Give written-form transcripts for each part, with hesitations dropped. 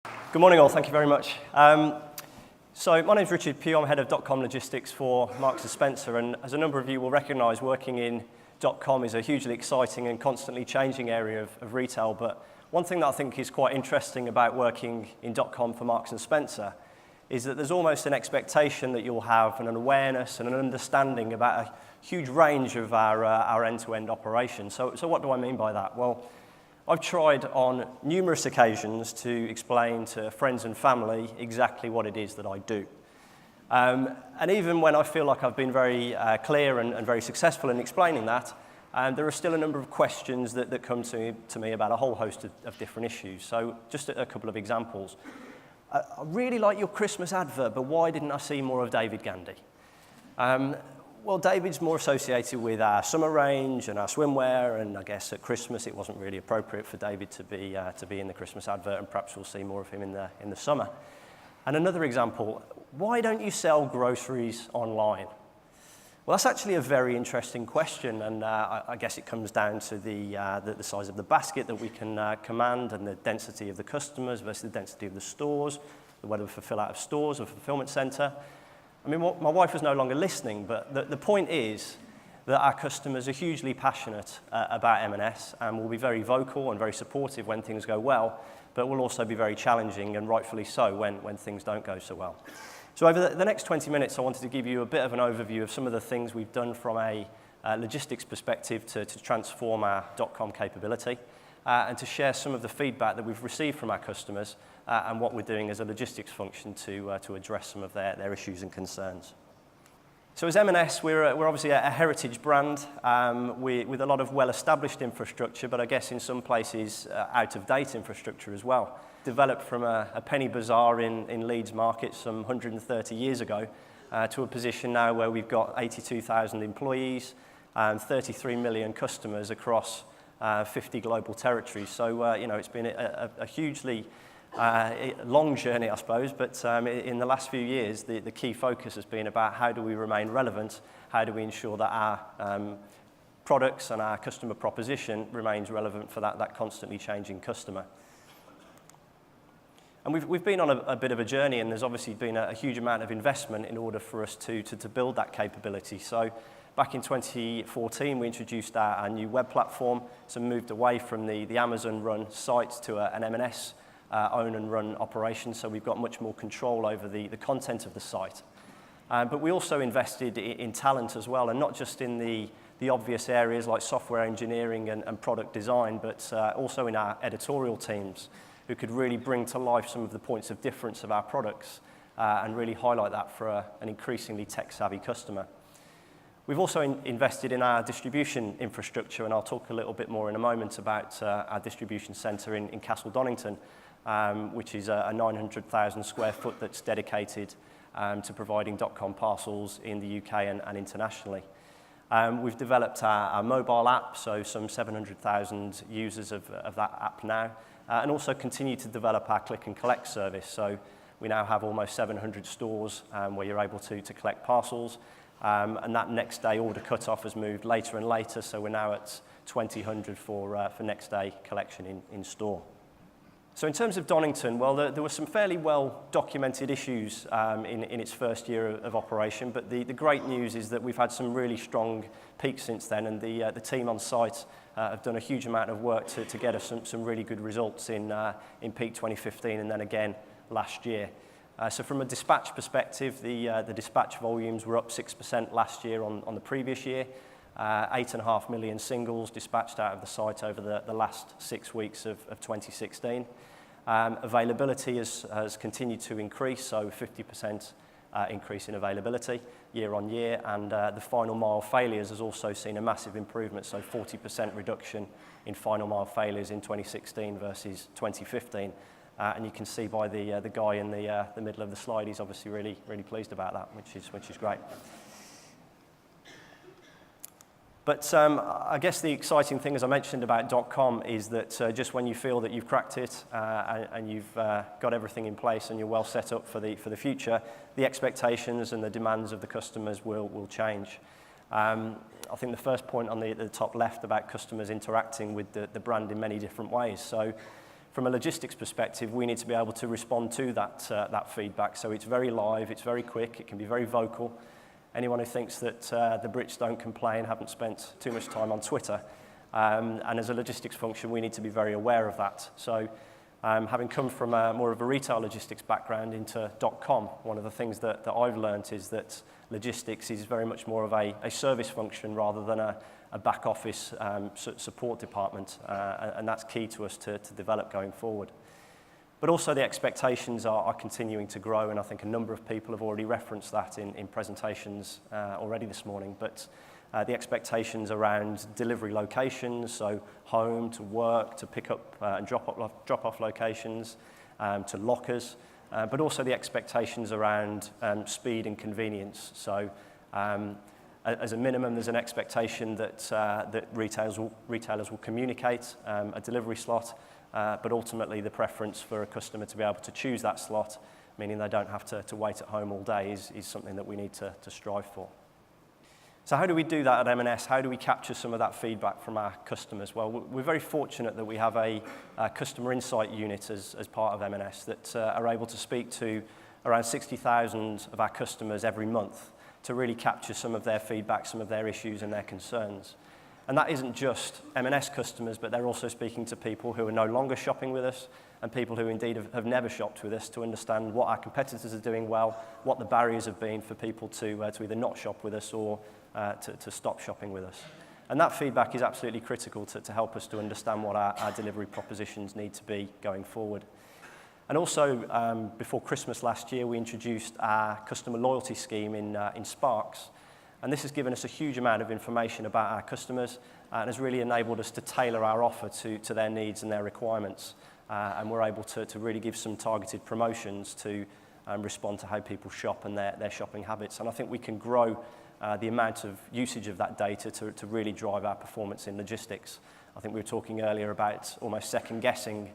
Good morning all, thank you very much. So my name's Richard Pugh, I'm head of .com logistics for Marks & Spencer, and as a number of you will recognise, working in .com is a hugely exciting and constantly changing area of retail, but one thing that I think is quite interesting about working in .com for Marks & Spencer is that there's almost an expectation that you'll have an awareness and an understanding about a huge range of our end-to-end operations. So what do I mean by that? Well, I've tried on numerous occasions to explain to friends and family exactly what it is that I do. And even when I feel like I've been very clear and very successful in explaining that, there are still a number of questions that come to me about a whole host of different issues. So just a couple of examples. I really like your Christmas advert, but why didn't I see more of David Gandy? Well, David's more associated with our summer range and our swimwear, and I guess at Christmas it wasn't really appropriate for David to be in the Christmas advert, and perhaps we'll see more of him in the summer. And another example, why don't you sell groceries online? Well, that's actually a very interesting question, and I guess it comes down to the size of the basket that we can command, and the density of the customers versus the density of the stores, whether we fulfill out of stores or fulfillment centre. I mean, my wife is no longer listening, but the point is that our customers are hugely passionate about M&S and will be very vocal and very supportive when things go well, but will also be very challenging, and rightfully so, when things don't go so well. So over the next 20 minutes, I wanted to give you a bit of an overview of some of the things we've done from a logistics perspective to transform our .com capability, and to share some of the feedback that we've received from our customers and what we're doing as a logistics function to address some of their issues and concerns. So as M&S, we're obviously a heritage brand with a lot of well-established infrastructure, but I guess in some places out-of-date infrastructure as well. Developed from a penny bazaar in Leeds market some 130 years ago to a position now where we've got 82,000 employees and 33 million customers across 50 global territories. So, it's been a hugely long journey, I suppose, but in the last few years, the key focus has been about how do we remain relevant, how do we ensure that our products and our customer proposition remains relevant for that constantly changing customer. And we've been on a bit of a journey, and there's obviously been a huge amount of investment in order for us to build that capability. So back in 2014, we introduced our new web platform, so moved away from the Amazon-run site to an M&S own and run operation, so we've got much more control over the content of the site. But we also invested in talent as well, and not just in the obvious areas like software engineering and product design, but also in our editorial teams, who could really bring to life some of the points of difference of our products and really highlight that for an increasingly tech-savvy customer. We've also invested in our distribution infrastructure, and I'll talk a little bit more in a moment about our distribution centre in Castle Donington, which is a 900,000 square foot that's dedicated to providing .com parcels in the UK and internationally. We've developed our mobile app, so some 700,000 users of that app now, and also continue to develop our click and collect service. So we now have almost 700 stores where you're able to collect parcels, and that next day order cut-off has moved later and later, so we're now at 2,000 for next day collection in store. So in terms of Donington, well, there were some fairly well-documented issues in its first year of operation, but the great news is that we've had some really strong peaks since then, and the team on site have done a huge amount of work to get us some really good results in peak 2015 and then again last year. So from a dispatch perspective, the dispatch volumes were up 6% last year on the previous year. 8.5 million singles dispatched out of the site over the last 6 weeks of 2016. Availability has continued to increase, so 50% increase in availability year on year, and the final mile failures has also seen a massive improvement, so 40% reduction in final mile failures in 2016 versus 2015. And you can see by the guy in the middle of the slide, he's obviously really pleased about that, which is great. But I guess the exciting thing, as I mentioned about .com, is that just when you feel that you've cracked it and you've got everything in place and you're well set up for the future, the expectations and the demands of the customers will change. I think the first point on the top left about customers interacting with the brand in many different ways. So from a logistics perspective, we need to be able to respond to that feedback. So it's very live, it's very quick, it can be very vocal. Anyone who thinks that the Brits don't complain haven't spent too much time on Twitter. And as a logistics function, we need to be very aware of that. So having come from more of a retail logistics background into .com, one of the things that I've learned is that logistics is very much more of a service function rather than a back office support department, and that's key to us to develop going forward. But also the expectations are continuing to grow, and I think a number of people have already referenced that in presentations already this morning. But the expectations around delivery locations, so home to work, to pick up and drop off locations, to lockers, but also the expectations around speed and convenience. So as a minimum, there's an expectation that retailers will communicate a delivery slot, but ultimately the preference for a customer to be able to choose that slot, meaning they don't have to wait at home all day, is something that we need to strive for. So how do we do that at M&S? How do we capture some of that feedback from our customers? Well, we're very fortunate that we have a customer insight unit as part of M&S that are able to speak to around 60,000 of our customers every month to really capture some of their feedback, some of their issues and their concerns. And that isn't just M&S customers, but they're also speaking to people who are no longer shopping with us and people who indeed have never shopped with us to understand what our competitors are doing well, what the barriers have been for people to either not shop with us or to stop shopping with us. And that feedback is absolutely critical to help us to understand what our delivery propositions need to be going forward. And also, before Christmas last year, we introduced our customer loyalty scheme in Sparks. And this has given us a huge amount of information about our customers and has really enabled us to tailor our offer to their needs and their requirements. And we're able to really give some targeted promotions to respond to how people shop and their shopping habits. And I think we can grow the amount of usage of that data to really drive our performance in logistics. I think we were talking earlier about almost second-guessing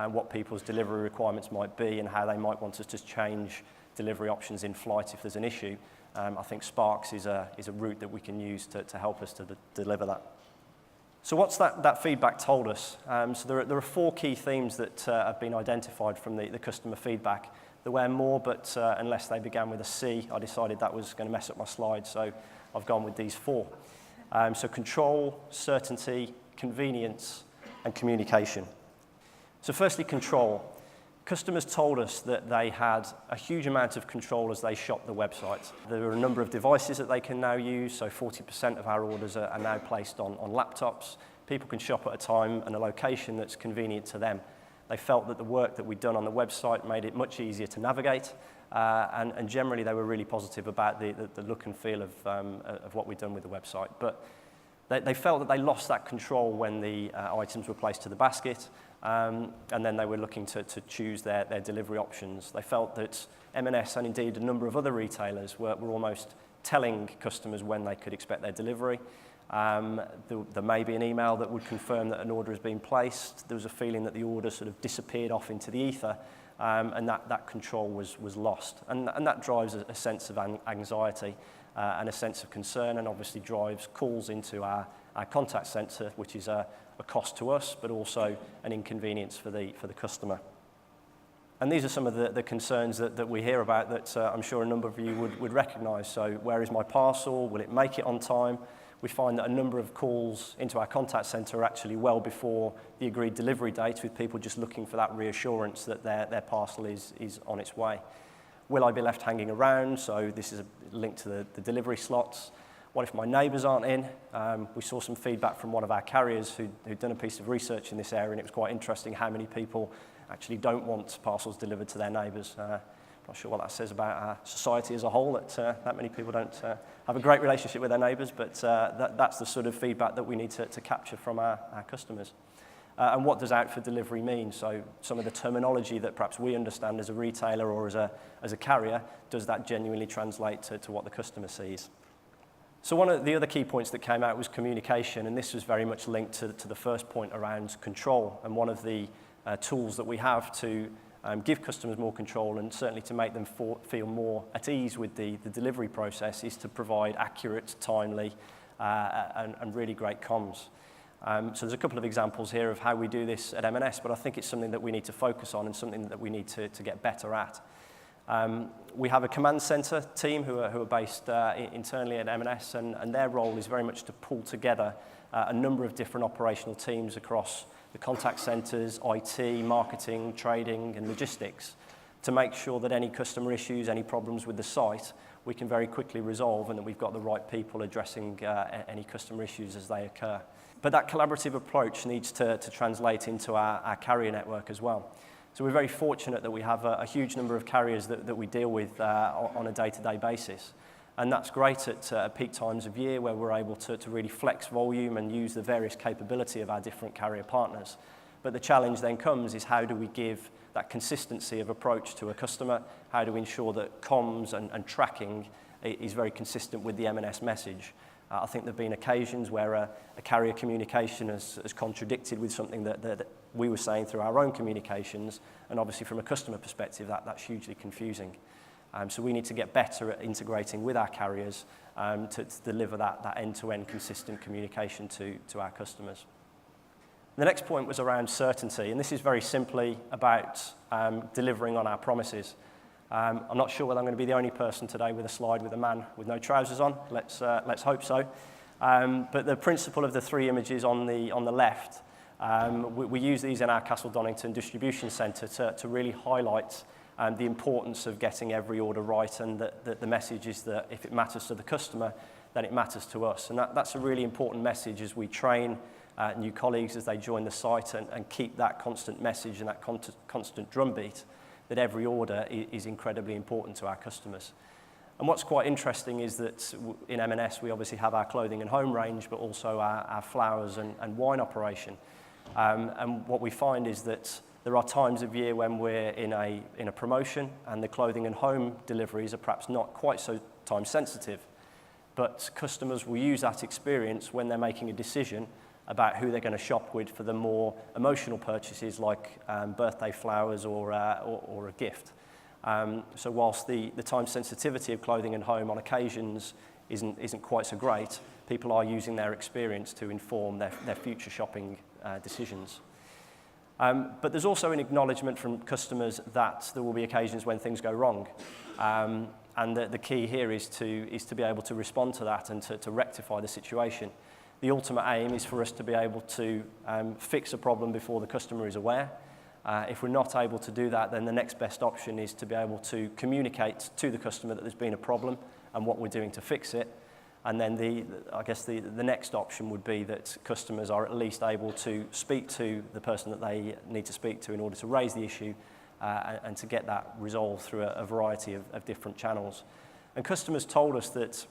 what people's delivery requirements might be and how they might want us to change delivery options in flight if there's an issue. I think Sparks is a route that we can use to help us to deliver that. So what's that feedback told us? So there are 4 key themes that have been identified from the customer feedback. There were more, but unless they began with a C, I decided that was going to mess up my slide, so I've gone with these 4. So control, certainty, convenience, and communication. So firstly, control. Customers told us that they had a huge amount of control as they shopped the website. There are a number of devices that they can now use, so 40% of our orders are now placed on laptops. People can shop at a time and a location that's convenient to them. They felt that the work that we'd done on the website made it much easier to navigate, and generally they were really positive about the look and feel of what we'd done with the website. But they felt that they lost that control when the items were placed to the basket, and then they were looking to choose their delivery options. They felt that M&S and indeed a number of other retailers were almost telling customers when they could expect their delivery. There may be an email that would confirm that an order has been placed. There was a feeling that the order sort of disappeared off into the ether, and that control was lost. And that drives a sense of anxiety and a sense of concern, and obviously drives calls into our contact centre, which is a cost to us, but also an inconvenience for the customer. And these are some of the concerns that we hear about that I'm sure a number of you would recognise. So where is my parcel? Will it make it on time? We find that a number of calls into our contact centre are actually well before the agreed delivery date, with people just looking for that reassurance that their parcel is on its way. Will I be left hanging around? So this is a link to the delivery slots. What if my neighbours aren't in? We saw some feedback from one of our carriers who'd done a piece of research in this area, and it was quite interesting how many people actually don't want parcels delivered to their neighbours. Not sure what that says about our society as a whole, that many people don't have a great relationship with their neighbours, but that's the sort of feedback that we need to capture from our customers. And what does out for delivery mean? So some of the terminology that perhaps we understand as a retailer or as a carrier, does that genuinely translate to what the customer sees? So one of the other key points that came out was communication, and this was very much linked to the first point around control. And one of the tools that we have to give customers more control and certainly to make them feel more at ease with the delivery process is to provide accurate, timely, and really great comms. So there's a couple of examples here of how we do this at M&S, but I think it's something that we need to focus on and something that we need to get better at. We have a command center team who are based internally at M&S, and their role is very much to pull together a number of different operational teams across the contact centers, IT, marketing, trading, and logistics to make sure that any customer issues, any problems with the site, we can very quickly resolve and that we've got the right people addressing any customer issues as they occur. But that collaborative approach needs to translate into our carrier network as well. So we're very fortunate that we have a huge number of carriers that we deal with on a day-to-day basis. And that's great at peak times of year where we're able to really flex volume and use the various capability of our different carrier partners. But the challenge then comes is how do we give that consistency of approach to a customer? How do we ensure that comms and tracking is very consistent with the M&S message? I think there have been occasions where a carrier communication has contradicted with something that we were saying through our own communications, and obviously from a customer perspective, that's hugely confusing. So we need to get better at integrating with our carriers to deliver that end-to-end consistent communication to our customers. The next point was around certainty, and this is very simply about delivering on our promises. I'm not sure whether I'm going to be the only person today with a slide with a man with no trousers on. Let's hope so. But the principle of the three images on the left, we use these in our Castle Donington distribution centre to really highlight the importance of getting every order right, and that the message is that if it matters to the customer, then it matters to us. And that's a really important message as we train new colleagues as they join the site and keep that constant message and that constant drumbeat that every order is incredibly important to our customers. And what's quite interesting is that in M&S we obviously have our clothing and home range, but also our flowers and wine operation. And what we find is that there are times of year when we're in a promotion and the clothing and home deliveries are perhaps not quite so time sensitive, but customers will use that experience when they're making a decision about who they're going to shop with for the more emotional purchases like birthday flowers or a gift. So whilst the time sensitivity of clothing and home on occasions isn't quite so great, people are using their experience to inform their future shopping decisions. But there's also an acknowledgement from customers that there will be occasions when things go wrong. And the key here is to be able to respond to that and to rectify the situation. The ultimate aim is for us to be able to fix a problem before the customer is aware. If we're not able to do that, then the next best option is to be able to communicate to the customer that there's been a problem and what we're doing to fix it. And then the next option would be that customers are at least able to speak to the person that they need to speak to in order to raise the issue and to get that resolved through a variety of different channels. And customers told us that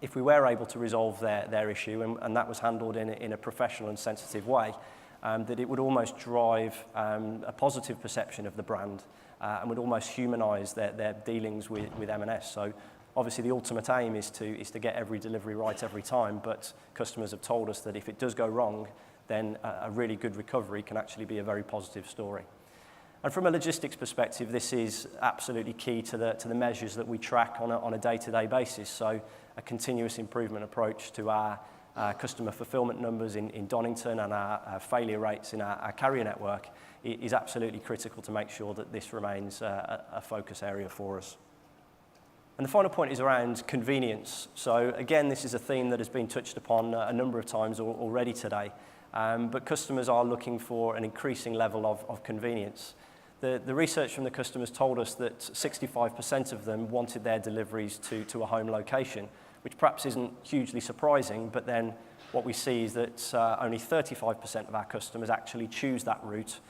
if we were able to resolve their issue, and that was handled in a professional and sensitive way, that it would almost drive a positive perception of the brand and would almost humanise their dealings with M&S. So obviously the ultimate aim is to get every delivery right every time, but customers have told us that if it does go wrong, then a really good recovery can actually be a very positive story. And from a logistics perspective, this is absolutely key to the measures that we track on a day-to-day basis. So a continuous improvement approach to our customer fulfillment numbers in Donington and our failure rates in our carrier network is absolutely critical to make sure that this remains a focus area for us. And the final point is around convenience. So again, this is a theme that has been touched upon a number of times already today, but customers are looking for an increasing level of convenience. The research from the customers told us that 65% of them wanted their deliveries to a home location, which perhaps isn't hugely surprising, but then what we see is that only 35% of our customers actually choose that route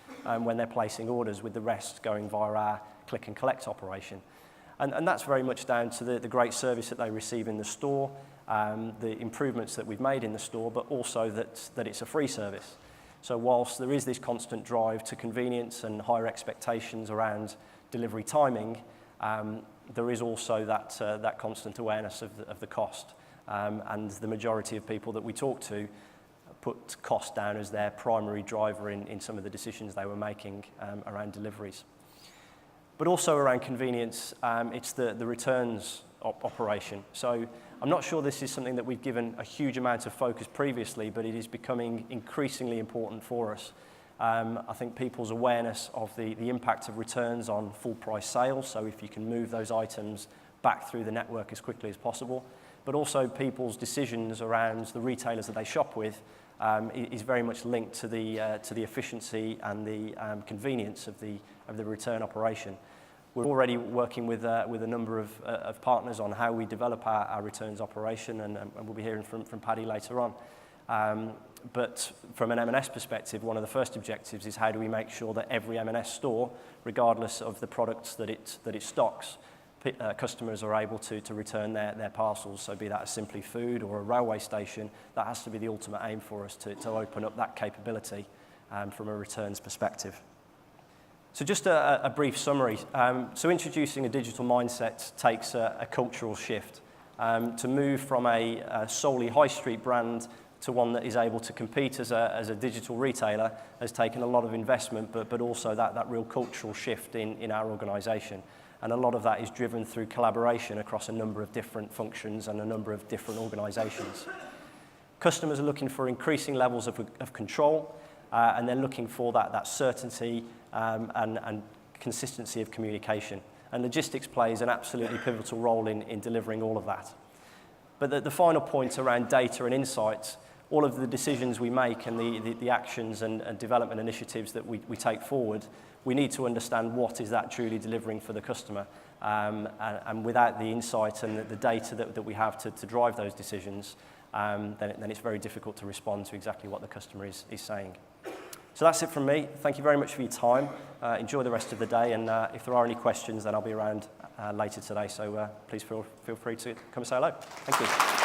when they're placing orders, with the rest going via our click and collect operation. And that's very much down to the great service that they receive in the store, the improvements that we've made in the store, but also that it's a free service. So whilst there is this constant drive to convenience and higher expectations around delivery timing, there is also that constant awareness of the cost. And the majority of people that we talk to put cost down as their primary driver in some of the decisions they were making around deliveries. But also around convenience, it's the returns operation. So I'm not sure this is something that we've given a huge amount of focus previously, but it is becoming increasingly important for us. I think people's awareness of the impact of returns on full price sales, so if you can move those items back through the network as quickly as possible, but also people's decisions around the retailers that they shop with is very much linked to the efficiency and the convenience of the return operation. We're already working with a number of partners on how we develop our returns operation, and we'll be hearing from Paddy later on. But from an M&S perspective, one of the first objectives is how do we make sure that every M&S store, regardless of the products that it stocks, customers are able to return their parcels. So be that a Simply Food or a railway station, that has to be the ultimate aim for us to open up that capability from a returns perspective. So just a brief summary. So introducing a digital mindset takes a cultural shift. To move from a solely high street brand to one that is able to compete as a digital retailer has taken a lot of investment, but also that real cultural shift in our organisation. And a lot of that is driven through collaboration across a number of different functions and a number of different organisations. Customers are looking for increasing levels of control, and they're looking for that certainty and consistency of communication. And logistics plays an absolutely pivotal role in delivering all of that. But the final point around data and insights, all of the decisions we make and the actions and development initiatives that we take forward, we need to understand what is that truly delivering for the customer. And without the insight and the data that we have to drive those decisions, then it's very difficult to respond to exactly what the customer is saying. So that's it from me. Thank you very much for your time. Enjoy the rest of the day, and if there are any questions, then I'll be around later today. So please feel free to come and say hello. Thank you.